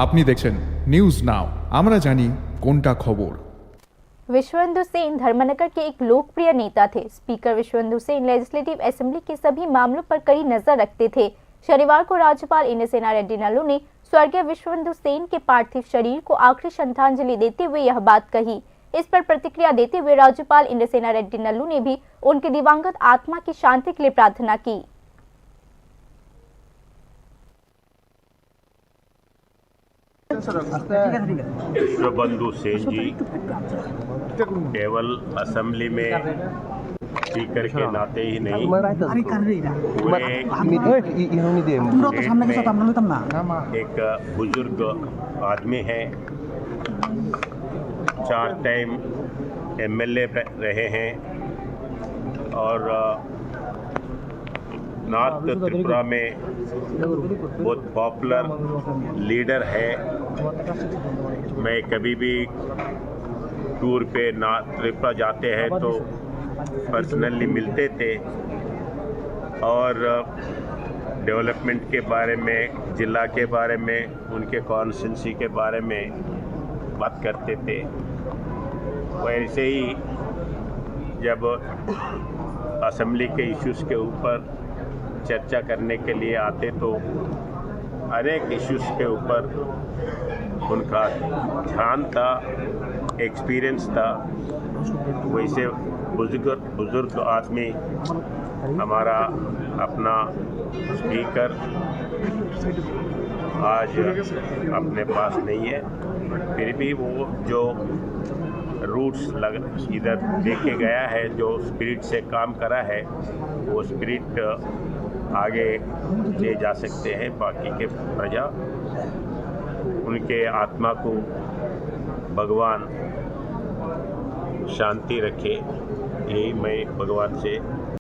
আপনি দেখছেন news now, আমরা জানি কোনটা খবর। विश्वेंदु सेन धर्मनगर के एक लोकप्रिय नेता थे। स्पीकर विश्वेंदु सेन लेजिस्लेटिव असेंबली के सभी मामलों पर कड़ी नजर रखते थे। शनिवार को राज्यपाल इंद्रसेना रेड्डी नल्लू ने स्वर्गीय विश्वेंदु सेन के पार्थिव शरीर को आखिरी श्रद्धांजलि देते हुए यह बात कही। इस पर प्रतिक्रिया देते हुए राज्यपाल इंद्रसेना रेड्डी नल्लू ने भी उनकी दिवंगत आत्मा की शांति के लिए प्रार्थना की। विश्वबंधु सेन जी केवल असेंबली में स्पीकर के नाते ही नहीं पूरे एक बुजुर्ग आदमी हैं। 4 टाइम एमएलए रहे हैं और नॉर्थ त्रिपुरा में बहुत पॉपुलर लीडर है। मैं कभी भी टूर पे नॉर्थ त्रिपुरा जाते हैं तो पर्सनली मिलते थे और डेवलपमेंट के बारे में, जिला के बारे में, उनके कॉन्स्टिट्यूंसी के बारे में बात करते थे। वैसे ही जब असेंबली के इश्यूज़ के ऊपर चर्चा करने के लिए आते तो अनेक इश्यूज़ के ऊपर उनका ध्यान था, एक्सपीरियंस था। वैसे बुजुर्ग आदमी हमारा अपना स्पीकर आज अपने पास नहीं है, फिर भी वो जो रूट्स इधर देखे गया है, जो स्पिरिट से काम करा है, वो स्पिरिट आगे ले जा सकते हैं। बाकी के प्रजा उनके आत्मा को भगवान शांति रखे, यही मैं भगवान से